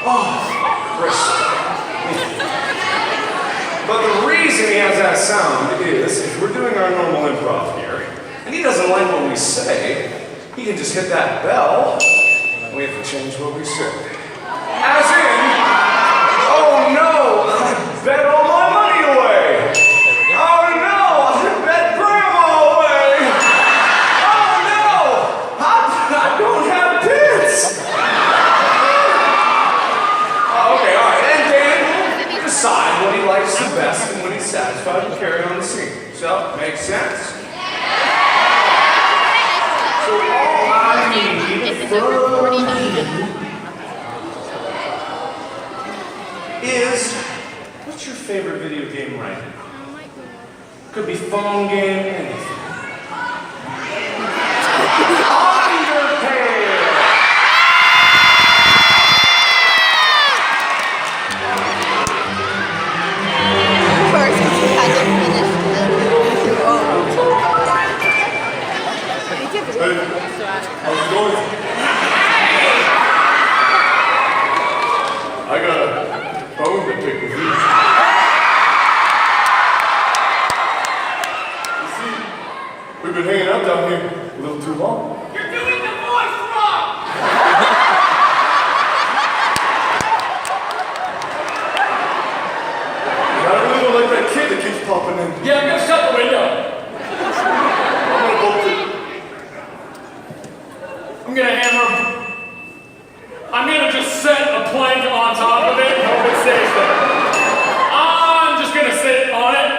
Oh, crisp. But the reason he has that sound is if we're doing our normal improv here, and he doesn't like what we say, he can just hit that bell, and we have to change what we say. As in, oh no, I bet all my money away. Oh no, I bet grandma away. Oh no, I don't have tits. Okay, all right, and Dan will decide what he likes the best and when he's satisfied and carry on the scene. So, makes sense? So all I need from you is, what's your favorite video game right now? Could be phone game, anything. How's it going? I got a phone to pick with you. You see, we've been hanging out down here a little too long. You're doing the voice wrong! I really don't like that kid that keeps popping in. Yeah, I'm gonna shut the window. I'm gonna bolt it. I'm gonna hammer. I'm gonna just set a plank on top of it and hope it stays there. I'm just gonna sit on it.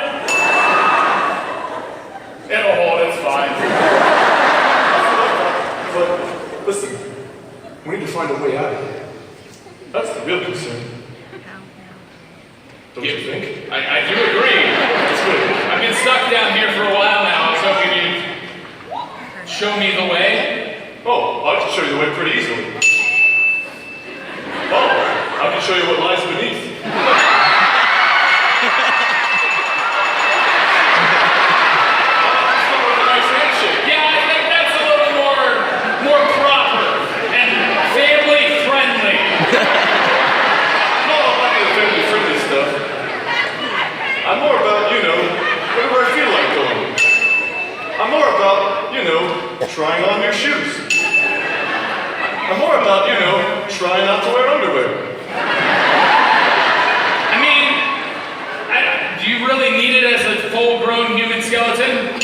It'll hold, it's fine. But listen, we need to find a way out of here. That's the real concern. Don't you think? I do agree. That's good. I've been stuck down here for a while now. I was hoping you'd show me the way. Oh, I can show you the way pretty easily. Oh, I can show you what lies beneath. Yeah, I think that's a little more proper and family friendly. No, I'm not the family-friendly stuff. I'm more about, wherever I feel like going. I'm more about, trying on your shoes. I'm more about, trying not to wear underwear. I mean, do you really need it as a full-grown human skeleton?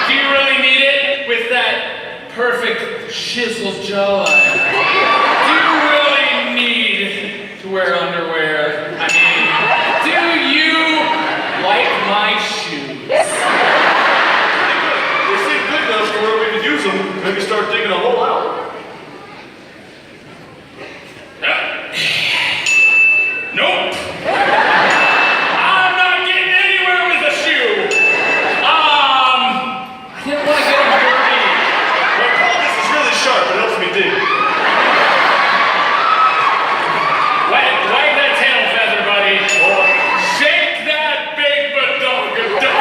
Do you really need it with that perfect chiseled jawline? Do you really need to wear underwear? I mean, do you like my shoes? They seem good enough to where we could use them. Maybe start digging a hole out. Nope. I'm not getting anywhere with a shoe. I didn't want to get them dirty. My pocket is really sharp. It helps me dig. Wag that tail feather, buddy. Shake that big badonka-donk.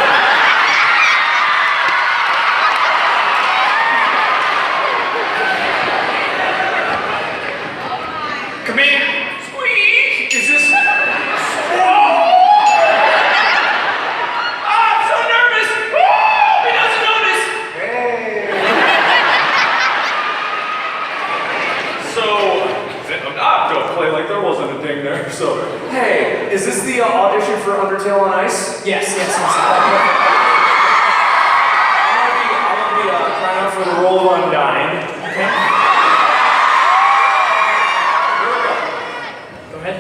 Come in. Squeak. Is this? Whoa! I'm so nervous. Whoa! He doesn't notice. Don't play like there wasn't a thing there, so. Hey, is this the audition for Undertale on Ice? Yes. I'm gonna be trying out for the role of Undyne. Okay. Go ahead.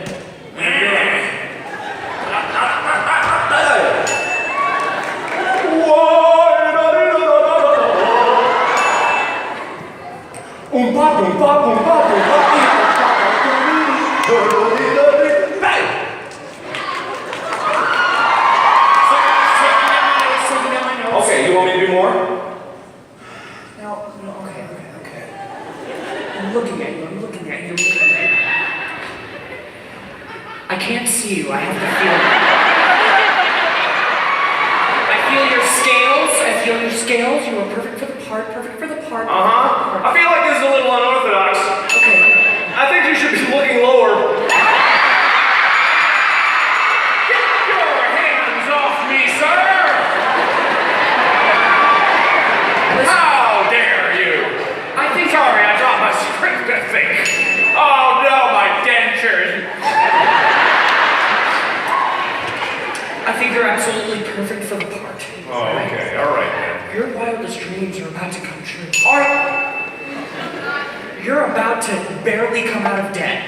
Okay, you want me to do more? No, okay. I'm looking at you. I can't see you. I have to feel you. I feel your scales. You are perfect for the part. I feel like this is a little unorthodox. Okay. I think you should be looking lower. You're about to barely come out of debt.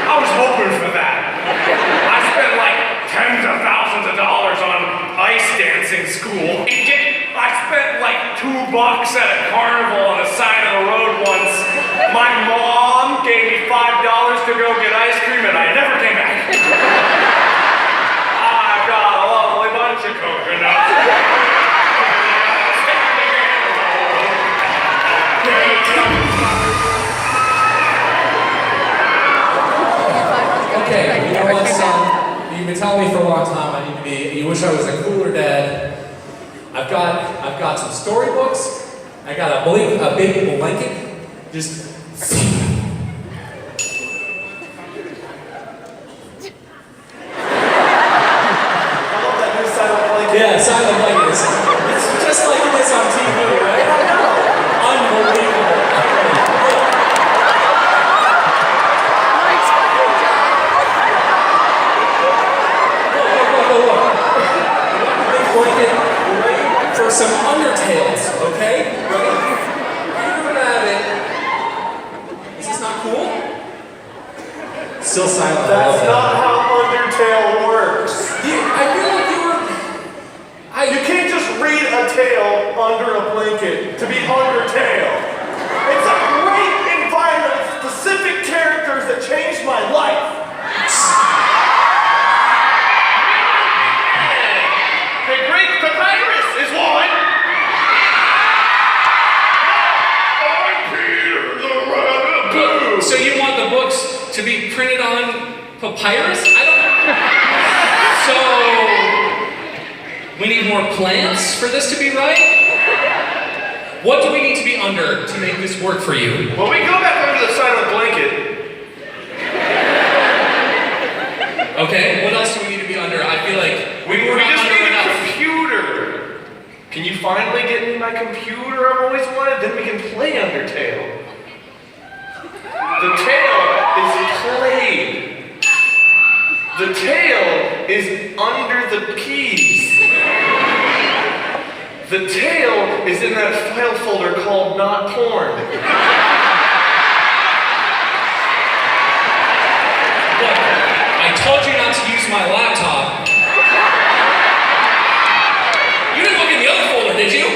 I was hoping for that. I spent like tens of thousands of dollars on ice dancing school. I spent like $2 at a carnival on the side of the road once. My mom gave me $5 to go get ice cream and I never came back. I got a lovely bunch of coconuts. Okay, you know what, son? You've been telling me for a long time I need to be. You wish I was a cooler dad. I've got some storybooks. I got a big blanket. Just. Yeah, silent blanket. It's just like it is on TV, right? Unbelievable. For some undertales, okay? Ready? You're at it. Is this not cool? Still silent. That's not how Undertale works. I feel like you were. You can't just read a tale under a blanket to be Undertale. It's a great environment of specific characters that changed my life. The Great Papyrus is one. So you want the books to be printed on papyrus? I don't know. So we need more plants for this to be right? What do we need to be under to make this work for you? Well, we go back under the silent blanket. Okay, what else do we need to be under? I feel like We we're not just under need a enough. computer. Can you finally get me my computer I've always wanted? Then we can play Undertale. The tale is played. The tale is under the keys. The tale is in that file folder called Not Porn. Look, I told you not to use my laptop. You didn't look in the other folder, did you?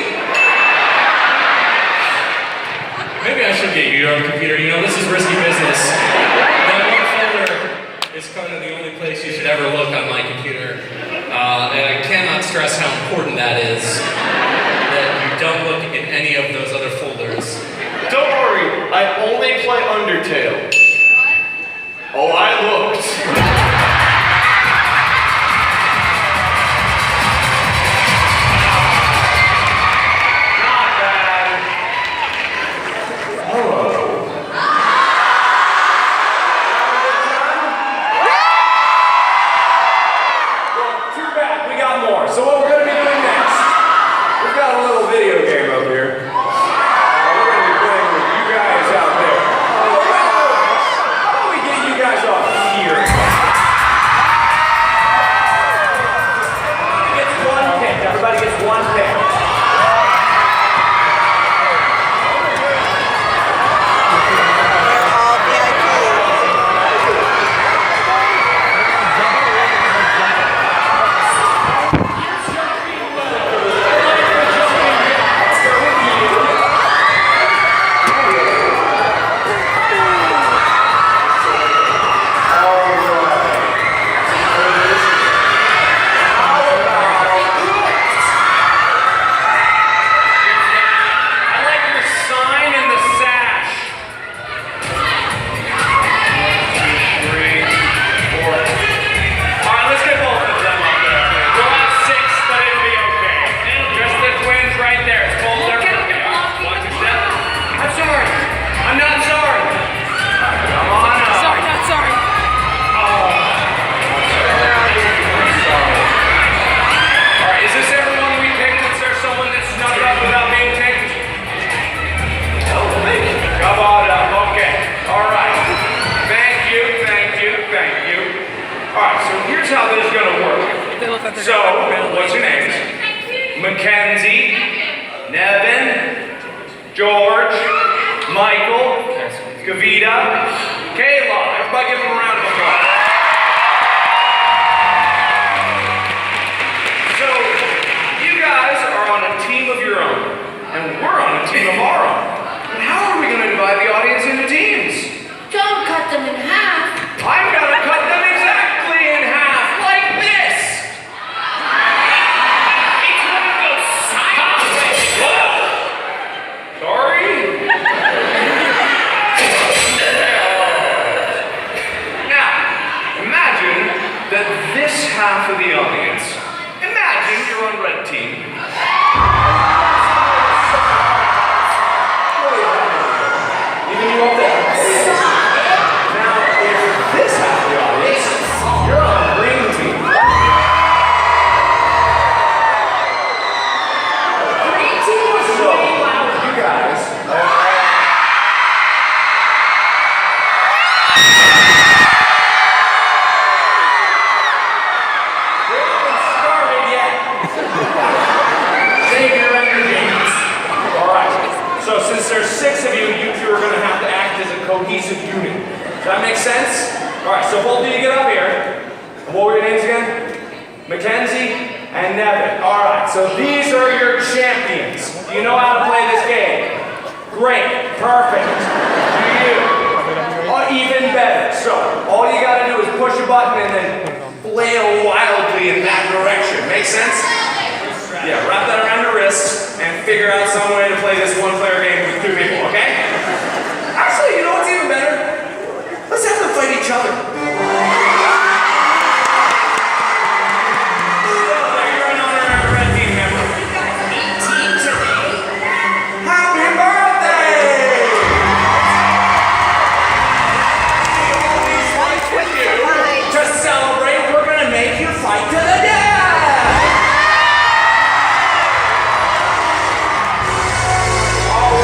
Maybe I should get you your own computer. You know, this is risky business. That one folder is kind of the only place you should ever look on my computer. And I cannot stress how important that is. That you don't look in any of those other folders. Don't worry, I only play Undertale. Oh, I looked. So what we're going to be doing next, we've got a little video game up here. We're going to be playing with you guys out there. How about we get you guys off here? Gets one pick. Everybody gets one pick. Mackenzie, Nevin, George, Michael, Gavita, Kayla. Everybody give them a round of applause. So, you guys are on a team of your own, and we're on a team of our own. But how are we going to divide the audience into teams? Don't cut them in half. I'm going to cut them exactly in half, like this. It's one of those sideways. Sorry? Now, imagine that this half of the audience, imagine you're on red team. Even you up there. Now, if this half of the audience, you're on green team. Green team was So, way louder. you guys are we haven't started yet. Save your energies. All right. So since there's 6 of you, you two are going to have to act as a cohesive unit. Does that make sense? All right. So both of you get up here. And what were your names again? Mackenzie and Nevin. All right. So these are your champions. Do you know how to play this game? Great. Perfect. Do you? Oh, even better. So all you got to do is push a button and then flail wildly in that direction. Make sense? Yeah, wrap that around your wrist and figure out some way to play this one-player game with 2 people, okay? Actually, you know what's even better? Let's have them fight each other. You're an honorary red team member. Happy birthday! With you to celebrate, we're gonna make you fight to the death. All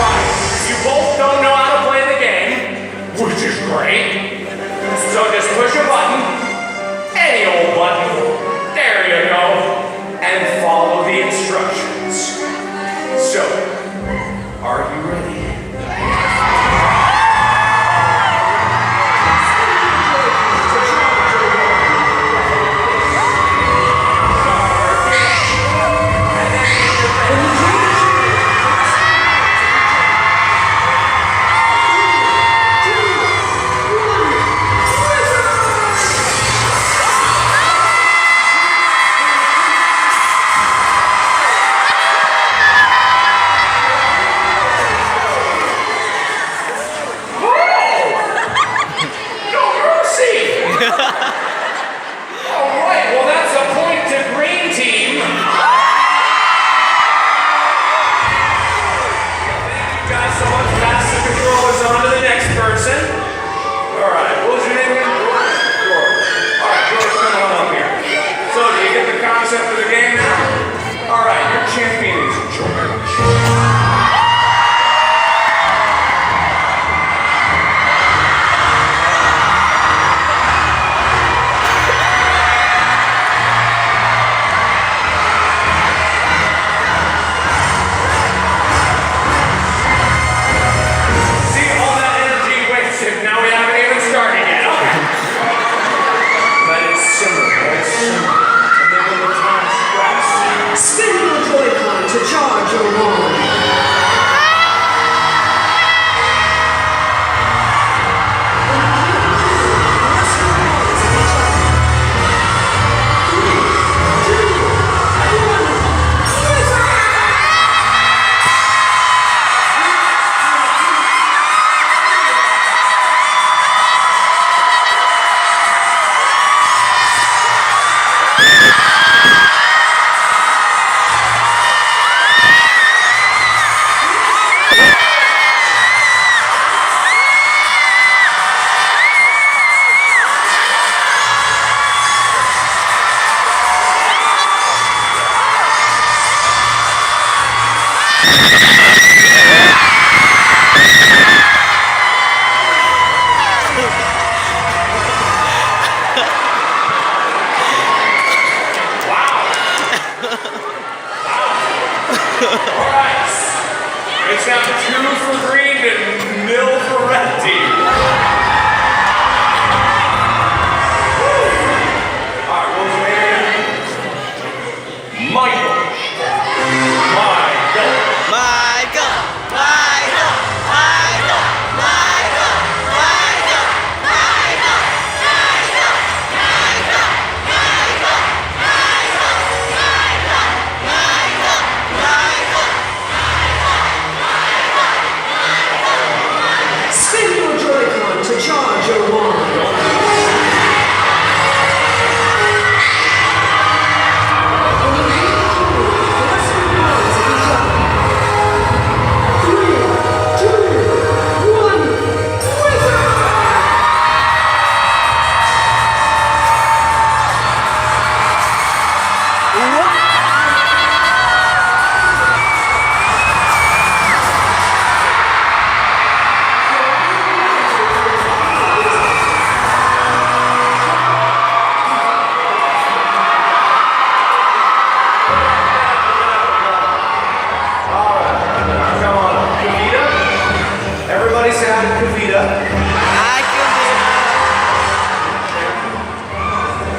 Kavita. Hi, Kavita.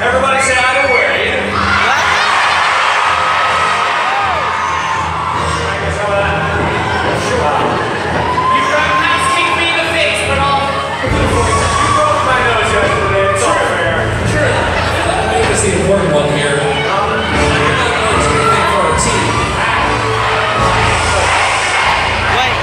Everybody say hi to Wade. What? I guess how about that? You roundhouse kicked me in the face, but I'll... You broke my nose yesterday. It's all fair. Sure. I think that's the important one here. You're not going to do anything for our team. Wait.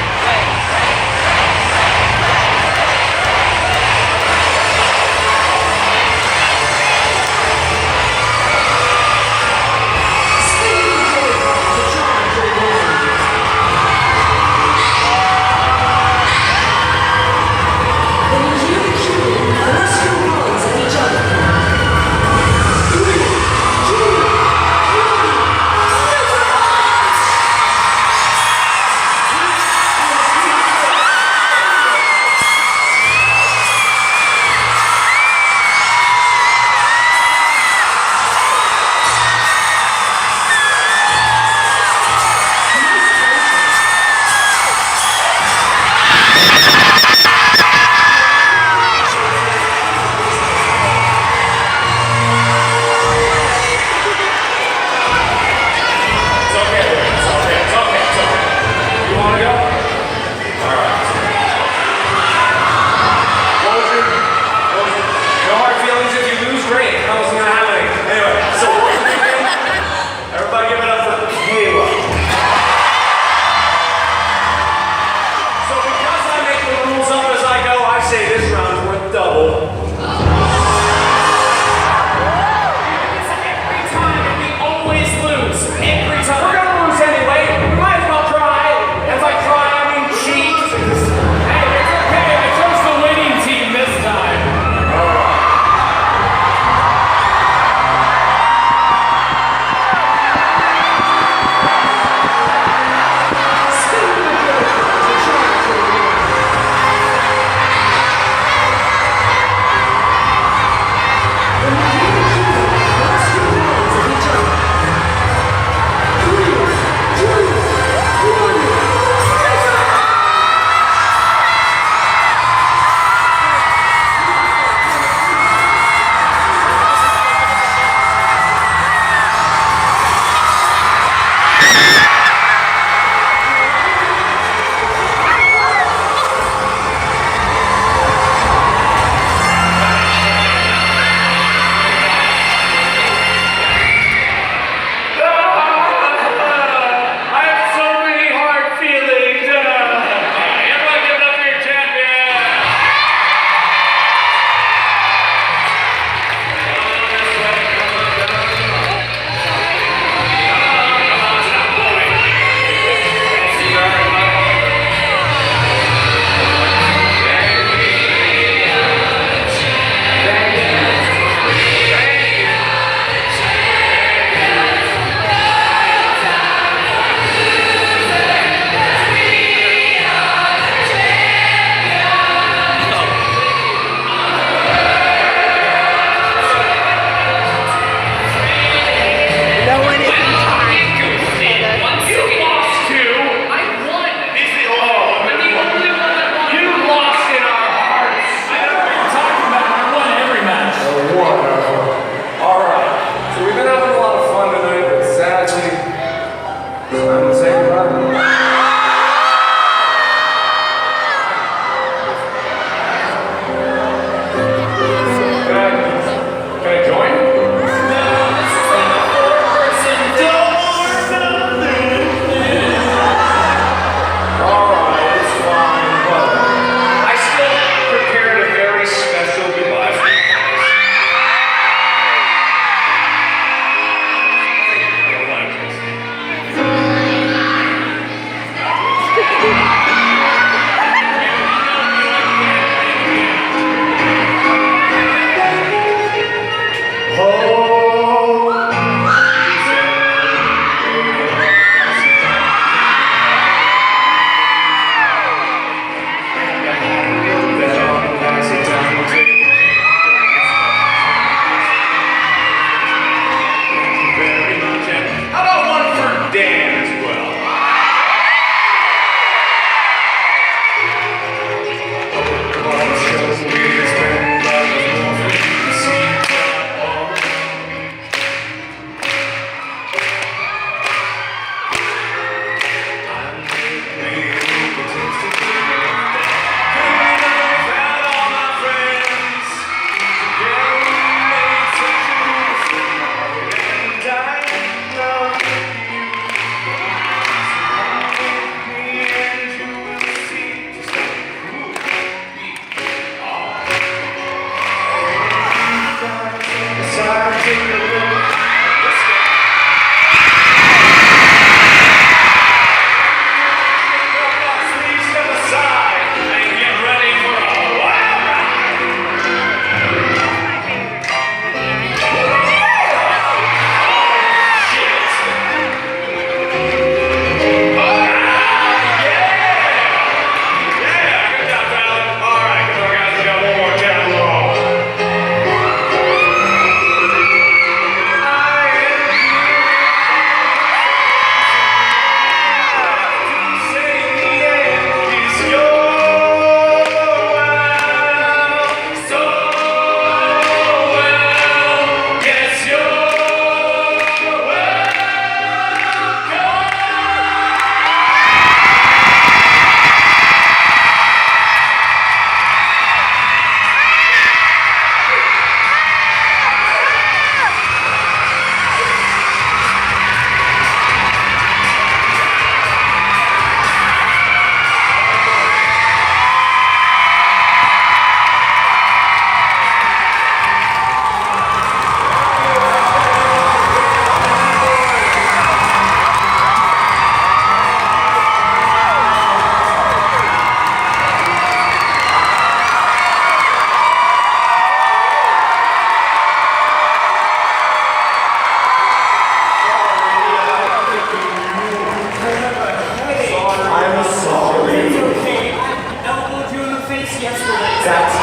That's true.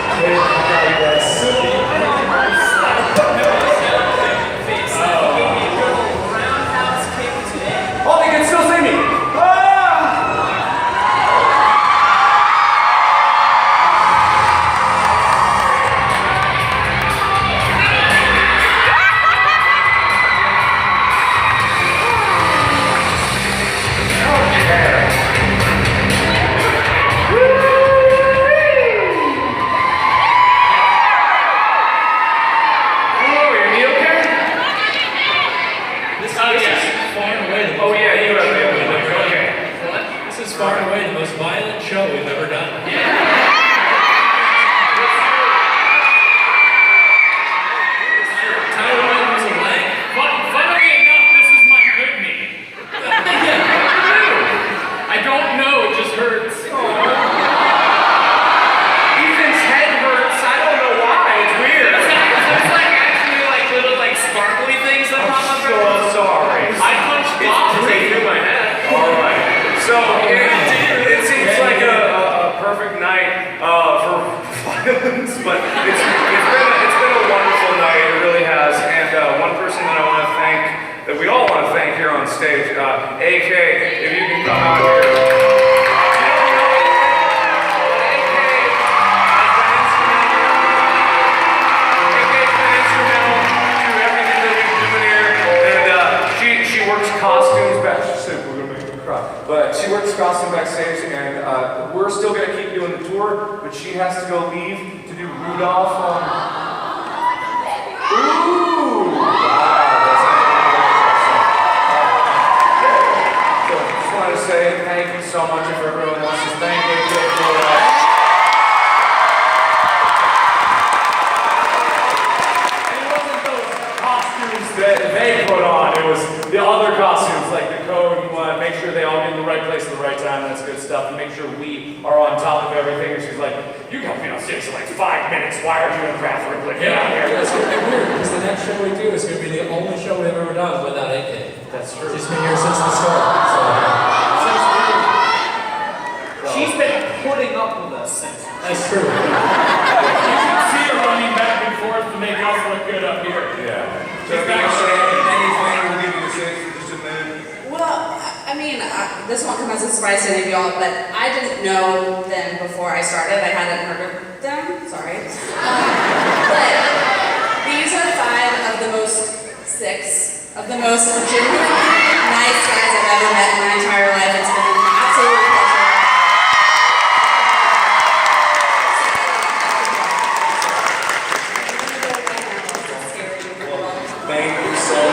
I guess. Oh, they can still see me. Oh yeah, you have the other one. Okay. This is far and away the most violent show we've ever done. Funnily enough, this is my good knee. I don't know, it just hurts. Ethan's head hurts. I don't know why. It's weird. It's like actually like little like sparkly things that pop up. So sorry. I punched off through my head. All right. So it seems like a perfect night for violence, but it's been a wonderful night. It really has. And one person that I want to thank, that we all want to thank here on stage, AK, if you can come out here. She works costumes backstage. We're gonna make her cry. But she works costume backstage, and we're still gonna keep doing the tour. But she has to go leave to do Rudolph. Ooh! Wow, that's so just wanted to say thank you so much. If everyone wants to thank you for that they put on. It was the other costumes, like the code. You want to make sure they all get in the right place at the right time. That's good stuff. And make sure we are on top of everything. And she's like, "You got to be on stage in like 5 minutes. Why are you in the bathroom? Like, get out here." It's gonna be weird because the next show we do is gonna be the only show we've ever done without AK. That's true. She's been here since the start. She's been putting up with us since. That's true. You can see her running back and forth to make us look good up here. Yeah. Well, I mean, this won't come as a surprise to any of y'all, but I didn't know them before I started. I hadn't heard of them, sorry. But these are 5 of the most legitimately nice guys I've ever met in my entire life. It's been an absolute pleasure. Thank you so much.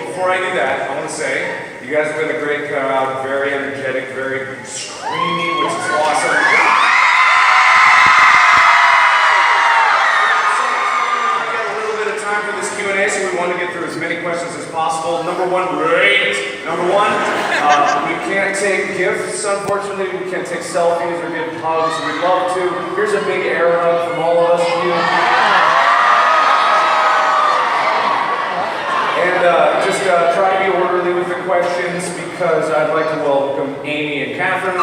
Before I do that, I want to say, you guys have been a great crowd, very energetic, very screamy, which is awesome. We got a little bit of time for this Q&A, so we want to get through as many questions as possible. Number one, we can't take gifts, unfortunately. We can't take selfies or give hugs. We'd love to. Here's a big air hug from all of us to you. And just try to be orderly with the questions because I'd like to welcome Amy and Catherine.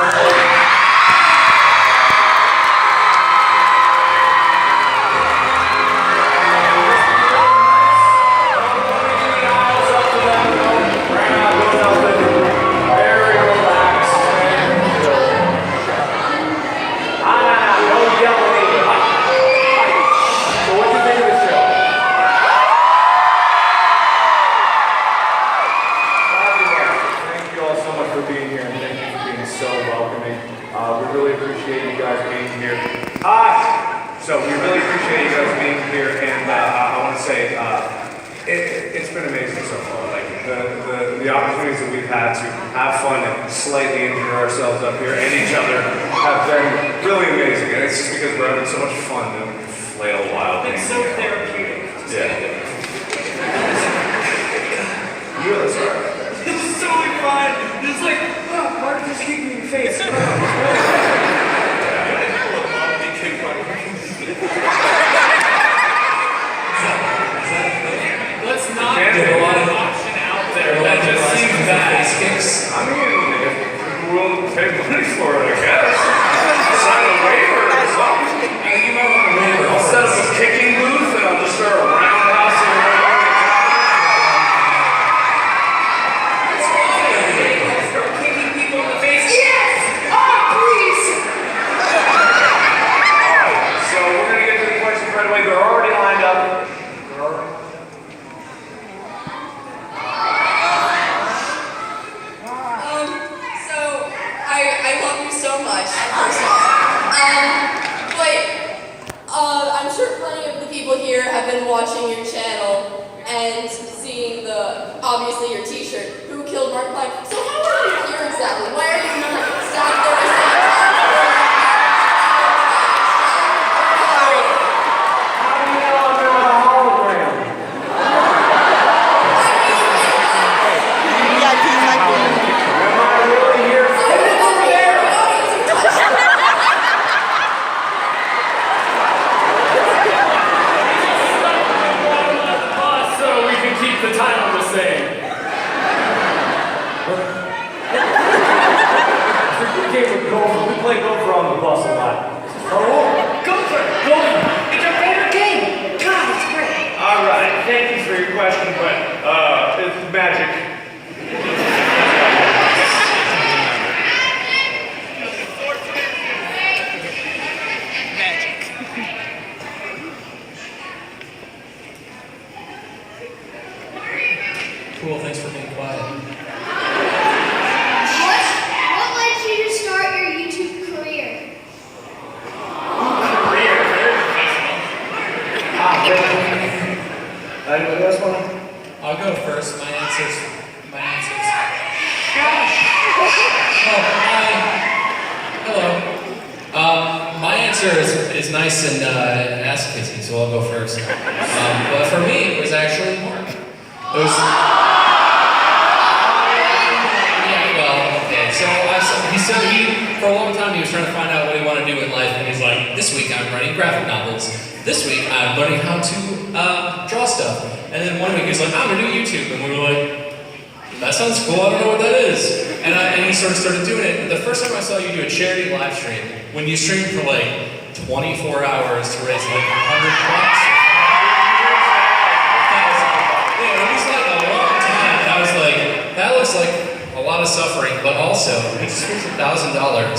Very relaxed. No yelling. So what do you think of the show? Thank you all so much for being here, and thank you for being so welcoming. We really appreciate you guys being here. So we really appreciate you guys being here, and I want to say it's been amazing so far. Like the opportunities that we've had to have fun and slightly injure ourselves up here and each other have been really amazing. And it's just because we're having so much fun that we flail wildly. It's so therapeutic. Yeah. You really sorry about that. It's totally fine. It's like, oh, Mark just kicked me in the face. Let's not get a lot of option out there. That just seems bad. Kicks. I mean, if people will pay money for it, I guess. Sign a waiver or something. You might want to waiver. I'll set up a kicking booth and I'll just start a roundhouse in the Start kicking people in the face. Yes! Oh, please! Alright, so we're going to get to the questions right away. They're already lined up. So I love you so much, first of all. But I'm sure plenty of the people here have been watching your channel and seeing obviously your t-shirt, Who Killed Markiplier? So how are you here exactly? Why are you not stacked there the same time? How do you know I'm not a hologram? Am I really here? Over there! So we can keep the title the same. We play Gopher on the bus a lot. Gopher! It's our favorite game! God, it's great! Alright, thank you for your question, but it's magic. Cool, thanks for being quiet. What led you to start your YouTube career? Anybody else want to? I'll go first. My answer's. Oh, hi. Hello. My answer is nice and ass kissing, so I'll go first. But for me, it was actually Mark. It was. Yeah, well, okay. So he said for a long time he was trying to find out what he wanted to do in life, and he's like, this week I'm writing graphic novels. This week I'm learning how to draw stuff. And then one week he's like, I'm gonna do YouTube, and we were like, that sounds cool. I don't know what that is. And he sort of started doing it. The first time I saw you do a charity live stream, when you streamed for like 24 hours to raise like $100. It was like a long time. And I was like, that looks like a lot of suffering, but also he just spent $1,000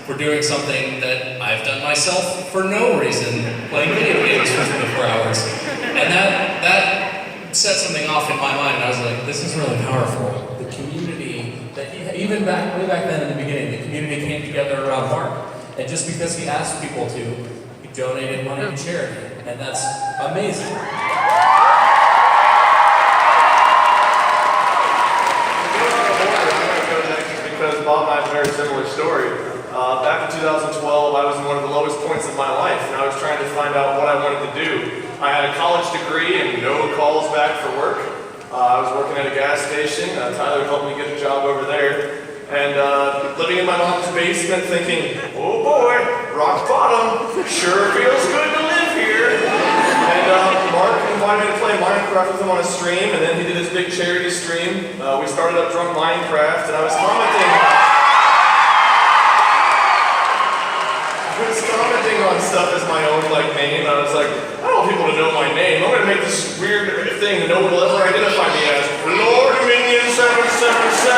for doing something that I've done myself for no reason, playing video games for 24 hours. And that set something off in my mind, and I was like, this is really powerful. The community, way back then in the beginning, the community came together around Mark. And just because he asked people to, he donated money to charity. And that's amazing. Because Bob and I have a very similar story. Back in 2012, I was in one of the lowest points of my life, and I was trying to find out what I wanted to do. I had a college degree and no calls back for work. I was working at a gas station. Tyler helped me get a job over there. And living in my mom's basement thinking, oh boy, rock bottom, sure feels good to live here. And Mark invited me to play Minecraft with him on a stream, and then he did his big charity stream. We started up Drunk Minecraft, and I was commenting on stuff as my own name. I was like, I don't want people to know my name. I'm gonna make this weird thing that no one will ever identify me as. Lord Dominion 777.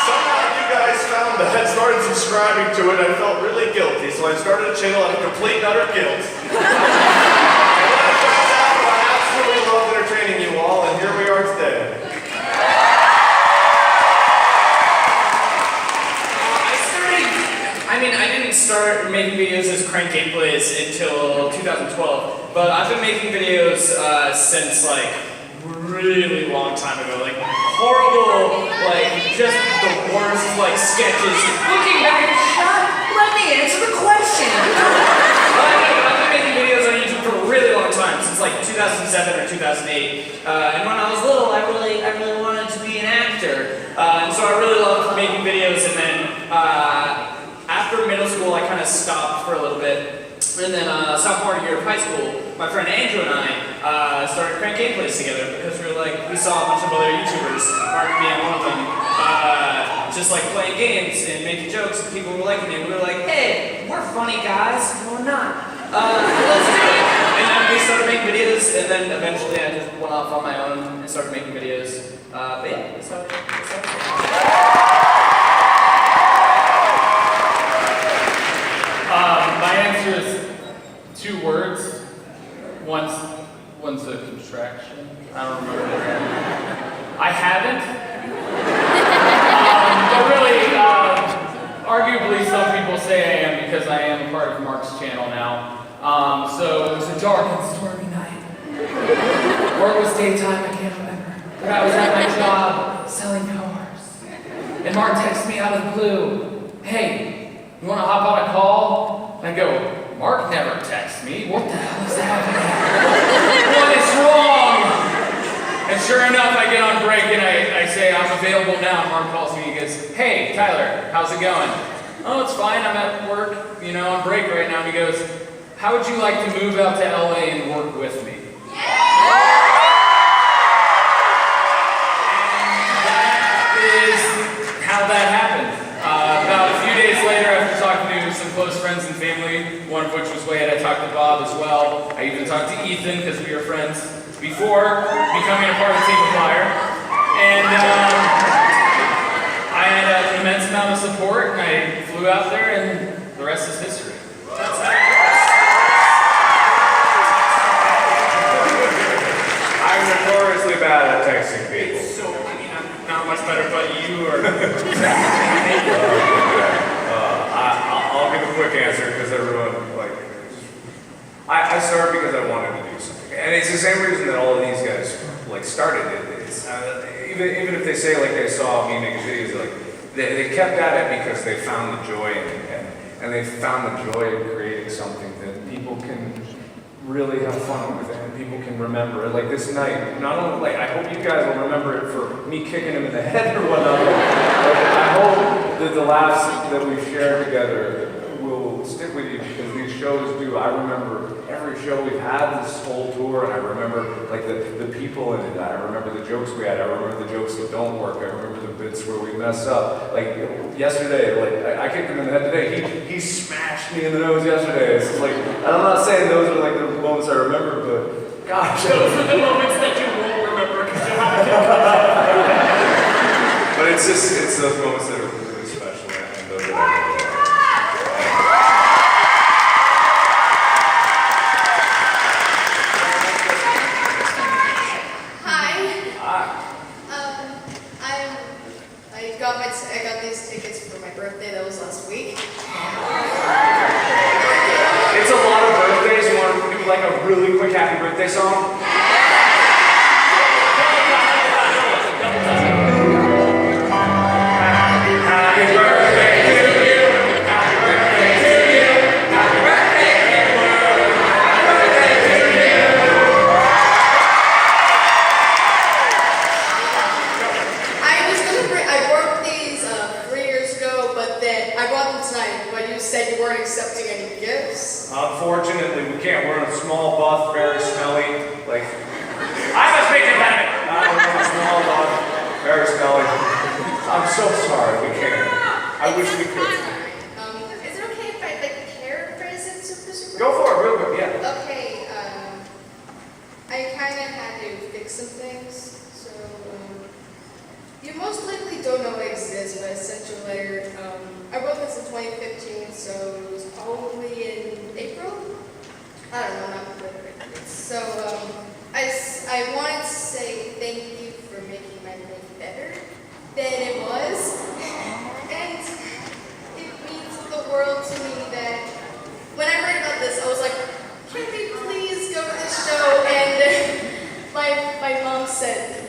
Somehow you guys found that, started subscribing to it. I felt really guilty, so I started a channel out of complete and utter guilt. And then I found out I absolutely loved entertaining you all, and here we are today. I didn't start making videos as Crank Gameplays until 2012, but I've been making videos since really long time ago. Like, horrible, like, just the worst, like, sketches. Looking back, let me answer the question. I've been making videos on YouTube for a really long time, since like 2007 or 2008. And when I was little, I really wanted to be an actor. And so I really loved making videos, and then after middle school, I kind of stopped for a little bit. And then sophomore year of high school, my friend Andrew and I started crank gameplays together because we saw a bunch of other YouTubers, Mark being one of them, just like playing games and making jokes, and people were liking it. We were like, hey, we're funny guys, no, we're not. Let's do it. And then we started making videos, and then eventually I just went off on my own and started making videos. But yeah, that's how it started. My answer is 2 words. One's a contraction. I don't remember. I haven't. But really, arguably, some people say I am because I am a part of Mark's channel now. So it was a dark and stormy night. Or it was daytime, I can't remember. But I was at my job selling cars. And Mark texted me out of the blue, hey, you want to hop on a call? And I go, Mark never texts me. What the hell is happening? What is wrong? And sure enough, I get on break and I say, I'm available now. And Mark calls me and goes, hey, Tyler, how's it going? Oh, it's fine. I'm at work, on break right now. And he goes, how would you like to move out to LA and work with me? How that happened. About a few days later, after talking to some close friends and family, one of which was Wade, I talked to Bob as well. I even talked to Ethan because we were friends before becoming a part of Team Fire. And I had an immense amount of support, and I flew out there, and the rest is history. That's how it I'm notoriously bad at texting people. I'm not much better, but you are. I'll give a quick answer because everyone, I started because I wanted to do something. And it's the same reason that all of these guys, started it. It's, even if they say, they saw me making videos, they kept at it because they found the joy in it. And they found the joy in creating something that people can really have fun with it and people can remember it. Like this night, not only, I hope you guys will remember it for me kicking him in the head or whatnot. I hope that the laughs that we've shared together will stick with you because these shows do. I remember every show we've had this whole tour, and I remember the people in it. I remember the jokes we had. I remember the jokes that don't work. I remember the bits where we mess up. Yesterday, I kicked him in the head today. He smashed me in the nose yesterday. It's and I'm not saying those are the moments I remember, but gosh, Those are the moments that you won't remember because you haven't. But it's those moments that are really special and those that I really like. I got these tickets for my birthday. That was last week. It's a lot of birthdays. You want to do a really quick happy birthday song? Happy birthday to you. Happy birthday to you. Happy birthday to you. Happy birthday to you. I bought these 3 years ago, but then I bought them tonight. But you said you weren't accepting any gifts. Unfortunately, we can't. We're in a small buff, very smelly. I must make it happen. We're in a small buff, very smelly. I'm so sorry, we can't. I wish we could. Is it okay if I paraphrase it super? Go for it, real quick, yeah. Okay. I kind of had to fix some things. So you most likely don't know it exists, but I sent you a letter. I wrote this in 2015, so it was probably in April. I don't know, not really. So I wanted to say thank you for making my life better than it was, and it means the world to me that when I heard about this, I was like, can we please go to this show? And my mom said,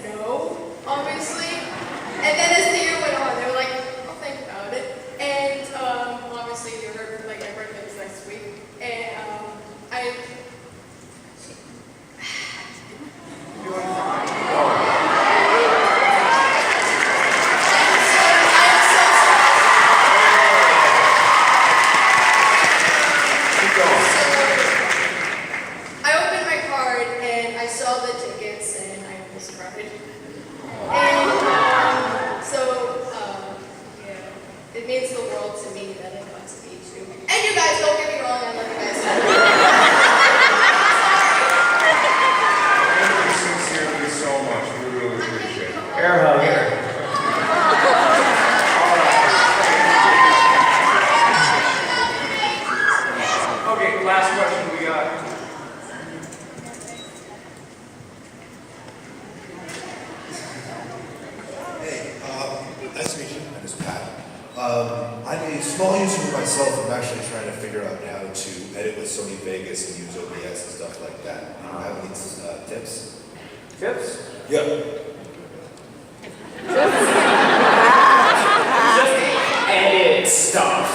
I'm a small user myself. I'm actually trying to figure out how to edit with Sony Vegas and use OBS and stuff like that. Do you have any tips? Tips? Yeah. Just edit stuff.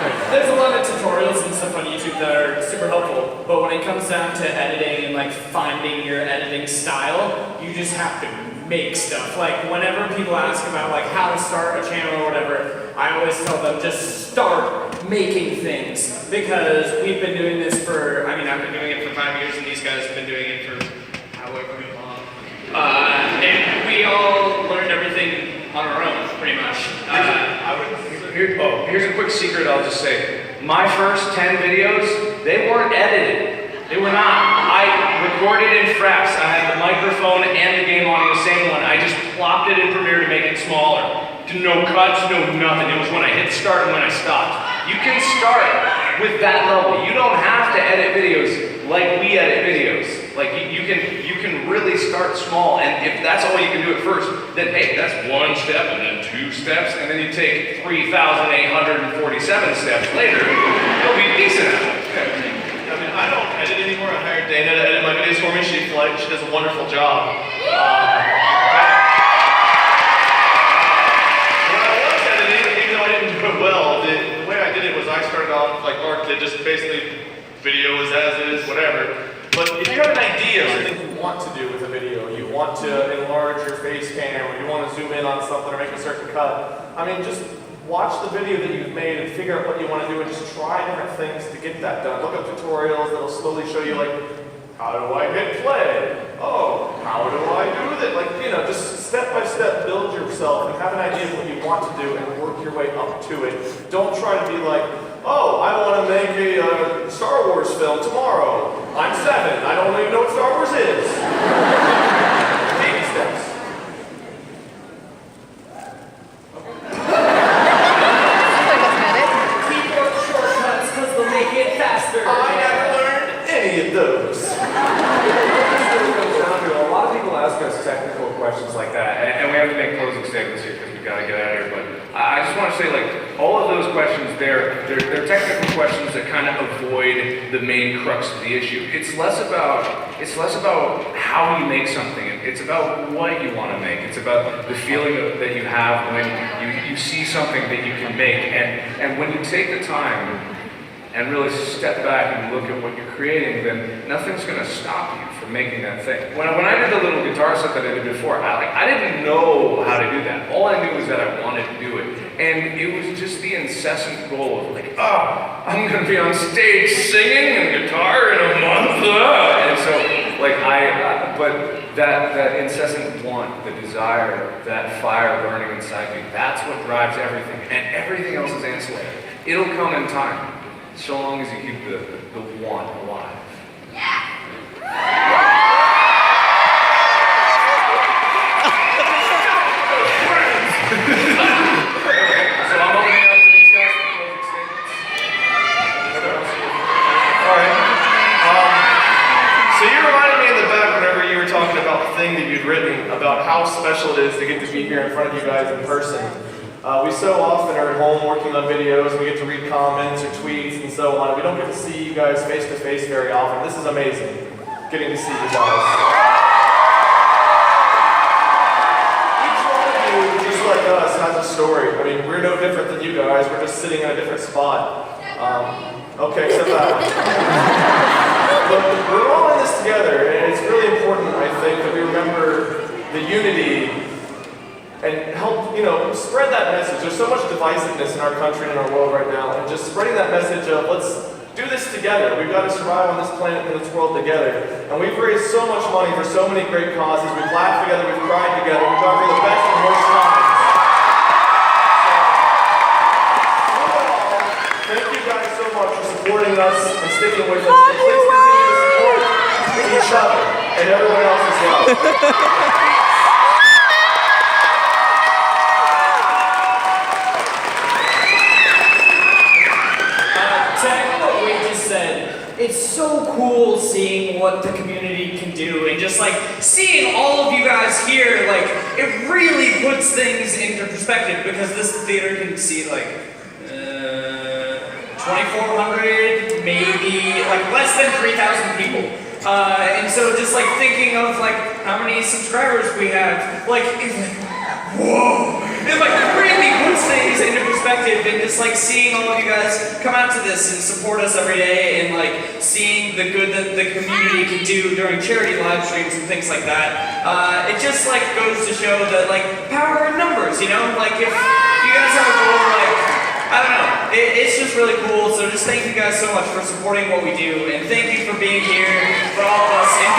Like, there's a lot of tutorials and stuff on YouTube that are super helpful, but when it comes down to editing and like finding your editing style, you just have to make stuff. Like whenever people ask about like how to start a channel or whatever, I always tell them just start making things, because we've been doing this for, I mean, I've been doing it for 5 years and these guys have been doing it for however long. And we all learned everything on our own, pretty much. Here's a quick secret I'll just say. My first 10 videos, they weren't edited. They were not. I recorded in Fraps. I had the microphone and the game audio, same one. I just plopped it in Premiere to make it smaller. No cuts, no nothing. It was when I hit start and when I stopped. You can start with that level. You don't have to edit videos like we edit videos. Like you can really start small, and if that's all you can do at first, then hey, that's 1 step and then 2 steps, and then you take 3,847 steps later, you'll be decent at it. I mean, I don't edit anymore. I hired Dana to edit my videos for me. She does a wonderful job. When I was editing, even though I didn't do it well, the way I did it was I started off like Mark did, just basically video is as is, whatever. But if you have an idea of something you want to do with a video, you want to enlarge your face cam, or you want to zoom in on something or make a certain cut, I mean, just watch the video that you've made and figure out what you want to do and just try different things to get that done. Look up tutorials that'll slowly show you, like, how do I hit play? Oh, how do I do that? Like, you know, just step by step build yourself and have an idea of what you want to do and work your way up to it. Don't try to be like, oh, I want to make a Star Wars film tomorrow. I'm 7. I don't even know what Star Wars is. Baby steps. Keyboard shortcuts because they'll make it faster. I haven't learned any of those. A lot of people ask us technical questions like that, and we have to make closing statements here because we've got to get out of here, but I just want to say, like, all of those questions, they're technical questions that kind of avoid the main crux of the issue. It's less about how you make something. It's about what you want to make. It's about the feeling that you have when you see something that you can make, and when you take the time and really step back and look at what you're creating, then nothing's going to stop you from making that thing. When I did the little guitar set that I did before, I didn't know how to do that. All I knew was that I wanted to do it. And it was just the incessant goal of like, I'm going to be on stage singing and guitar in a month. And so, like, but that incessant want, the desire, that fire burning inside me, that's what drives everything. And everything else is ancillary. It'll come in time. So long as you keep the want alive. Yeah. So I'm opening up to these guys for closing statements. All right. So you reminded me in the back whenever you were talking about the thing that you'd written about how special it is to get to be here in front of you guys in person. We so often are at home working on videos, we get to read comments or tweets and so on. We don't get to see you guys face to face very often. This is amazing, getting to see you guys. Each one of you, just like us, has a story. I mean, we're no different than you guys. We're just sitting in a different spot. Okay, except that one. But we're all in this together, and it's really important, I think, that we remember the unity and help, spread that message. There's so much divisiveness in our country and in our world right now, and just spreading that message of let's do this together. We've got to survive on this planet and this world together. And we've raised so much money for so many great causes. We've laughed together, we've cried together, we've gone through the best and worst times. Thank you guys so much for supporting us and sticking with us. And please continue to support each other and everyone else as well. It's so cool seeing what the community can do, and just like seeing all of you guys here, like it really puts things into perspective because this theater can see like 2,400, maybe like less than 3,000 people. And so just like thinking of like how many subscribers we have, like it's like, whoa! It like really puts things into perspective, and just like seeing all of you guys come out to this and support us every day, and like seeing the good that the community can do during charity live streams and things like that. It just like goes to show that like power in numbers, you know? Like if you guys have a goal, like I don't know, it's just really cool. So just thank you guys so much for supporting what we do, and thank you for being here for all of us. And